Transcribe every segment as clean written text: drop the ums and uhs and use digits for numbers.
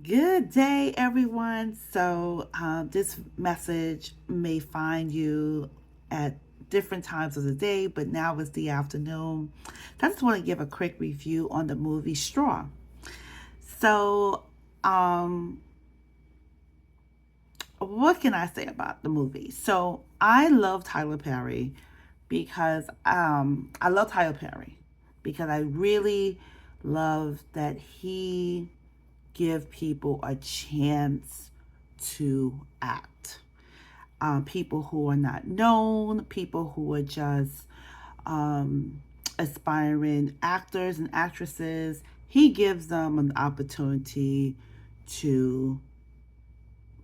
Good day, everyone. This message may find you at different times of the day, but now it's the afternoon. I just want to give a quick review on the movie Straw. So, um, what can I say about the movie? So, I love Tyler Perry because I love Tyler Perry because I really love that he give people a chance to act. People who are not known, people who are just aspiring actors and actresses. He gives them an opportunity to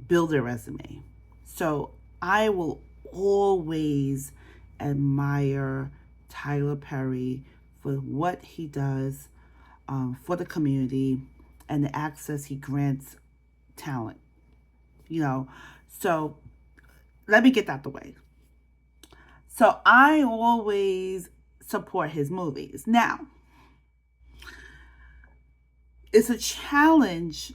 build their resume. So I will always admire Tyler Perry for what he does for the community and the access he grants talent. You know, so let me get that the way. So I always support his movies. Now, it's a challenge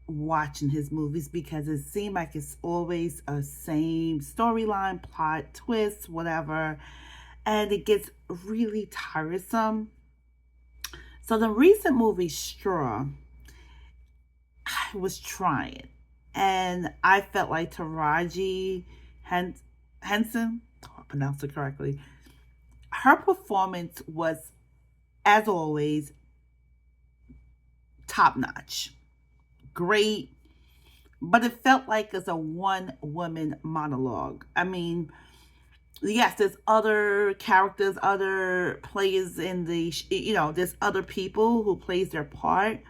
watching his movies because it seems like it's always a same storyline, plot, twist, whatever, and it gets really tiresome. So the recent movie Straw, I was trying, and I felt like Henson, oh, I pronounced it correctly. Her performance was, as always, top notch, great, but it felt like it's a one woman monologue. I mean, yes, there's other characters, other players in there's other people who plays their part,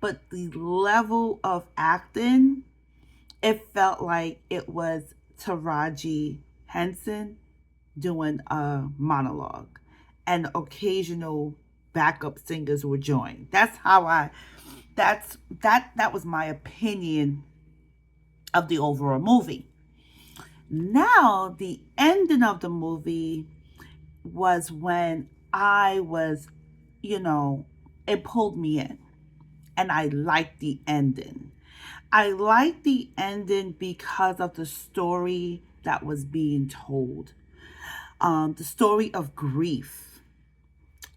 but the level of acting, it felt like it was Taraji Henson doing a monologue, and occasional backup singers were joined. That was my opinion of the overall movie. Now, the ending of the movie was when I was, you know, it pulled me in, and I liked the ending. I liked the ending because of the story that was being told. The story of grief,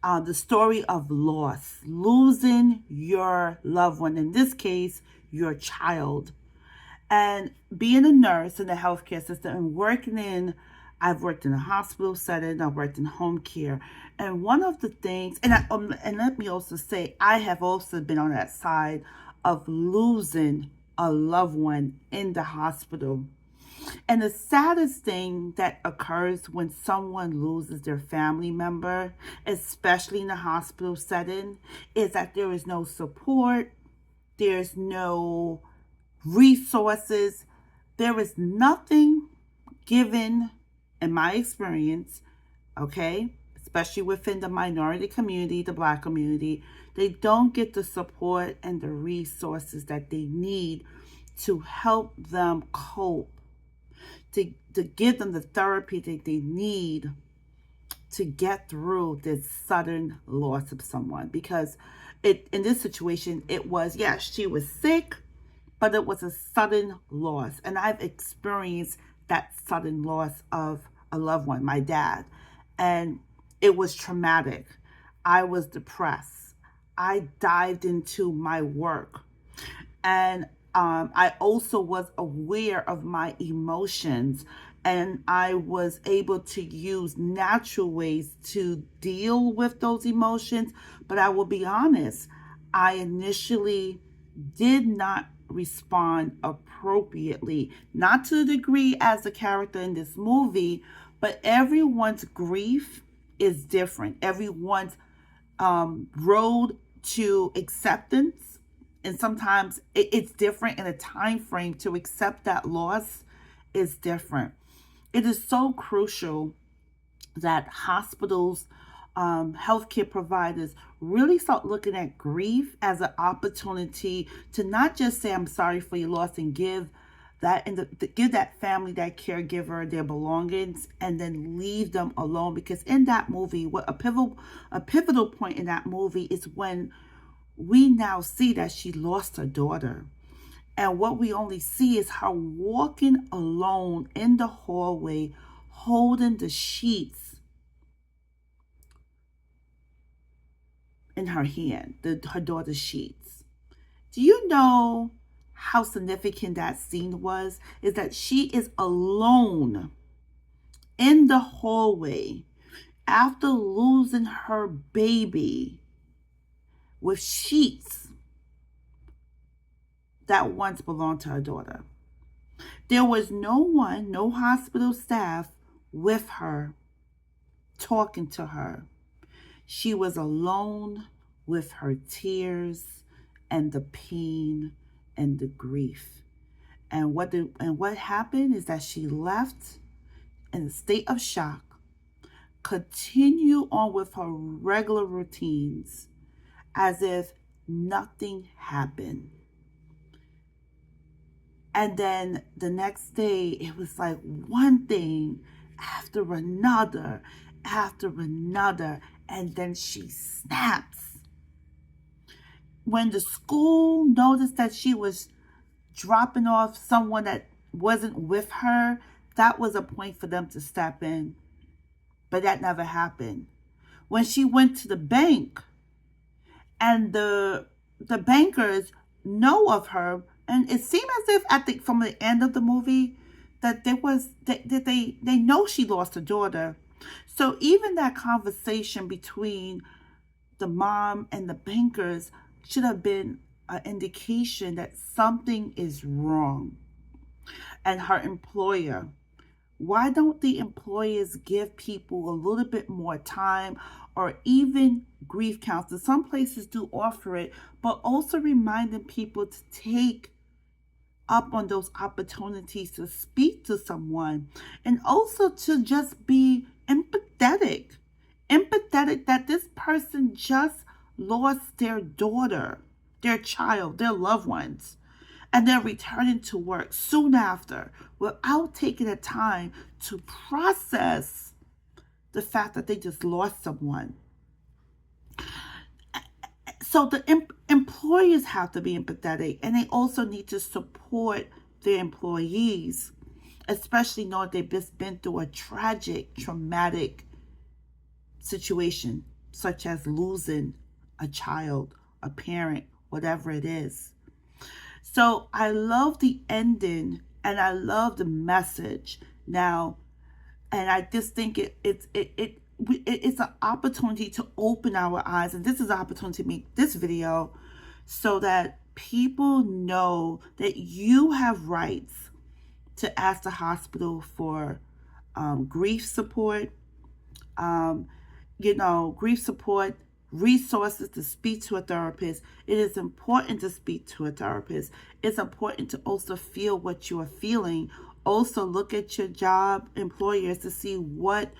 the story of loss, losing your loved one, in this case, your child. And being a nurse in the healthcare system and I've worked in a hospital setting, I've worked in home care. And one of the things, and let me also say, I have also been on that side of losing a loved one in the hospital. And the saddest thing that occurs when someone loses their family member, especially in a hospital setting, is that there is no support, there's no resources, there is nothing given, in my experience, okay, especially within the minority community, the Black community. They don't get the support and the resources that they need to help them cope, to give them the therapy that they need to get through this sudden loss of someone. Because in this situation, it was, yes, she was sick, but it was a sudden loss. And I've experienced that sudden loss of a loved one, my dad. And it was traumatic. I was depressed. I dived into my work. And I also was aware of my emotions, and I was able to use natural ways to deal with those emotions. But I will be honest, I initially did not respond appropriately, not to the degree as the character in this movie, but everyone's grief is different. Everyone's road to acceptance, and sometimes it's different, in a time frame to accept that loss is different. It is so crucial that hospitals, healthcare providers really start looking at grief as an opportunity to not just say, I'm sorry for your loss, and give give that family, that caregiver, their belongings, and then leave them alone. Because in that movie, what a pivotal point in that movie is when we now see that she lost her daughter. And what we only see is her walking alone in the hallway, holding the sheets in her hand, her daughter's sheets. Do you know how significant that scene was? Is that she is alone in the hallway after losing her baby with sheets that once belonged to her daughter. There was no one, no hospital staff with her, talking to her. She was alone with her tears and the pain and the grief. And what happened is that she left in a state of shock, continue on with her regular routines as if nothing happened. And then the next day, it was like one thing after another, and then she snaps. When the school noticed that she was dropping off someone that wasn't with her, that was a point for them to step in. But that never happened. When she went to the bank and the bankers know of her, and it seemed as if from the end of the movie that they know she lost her daughter. So even that conversation between the mom and the bankers should have been an indication that something is wrong. And her employer, why don't the employers give people a little bit more time, or even grief counseling? Some places do offer it, but also reminding people to take up on those opportunities to speak to someone, and also to just be empathetic that this person just lost their daughter, their child, their loved ones, and they're returning to work soon after without taking the time to process the fact that they just lost someone. So the employers have to be empathetic, and they also need to support their employees, especially knowing they've just been through a tragic, traumatic situation, such as losing a child, a parent, whatever it is. So I love the ending, and I love the message now, and I just think it's an opportunity to open our eyes, and this is an opportunity to make this video so that people know that you have rights to ask the hospital for grief support, grief support, resources to speak to a therapist. It is important to speak to a therapist. It's important to also feel what you are feeling. Also look at your job employers to see what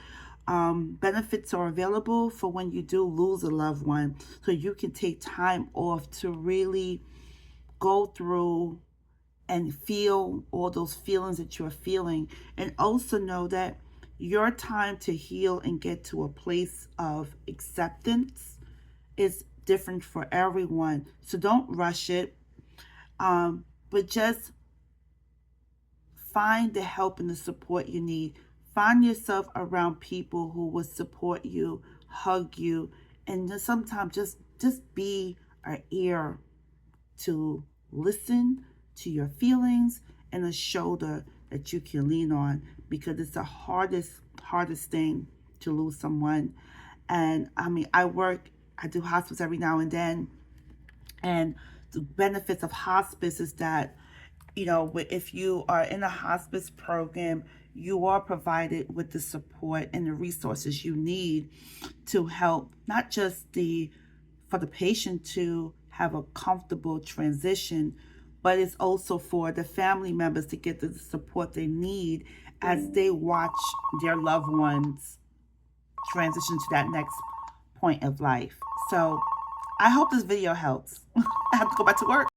benefits are available for when you do lose a loved one, so you can take time off to really go through and feel all those feelings that you're feeling, and also know that your time to heal and get to a place of acceptance is different for everyone. So don't rush it, but just find the help and the support you need. Find yourself around people who will support you, hug you, and just sometimes just be an ear to listen to your feelings, and a shoulder that you can lean on, because it's the hardest thing to lose someone. And I mean, I do hospice every now and then, and the benefits of hospice is that, if you are in a hospice program, you are provided with the support and the resources you need to help not just for the patient to have a comfortable transition, but it's also for the family members to get the support they need as they watch their loved ones transition to that next point of life. So I hope this video helps. I have to go back to work.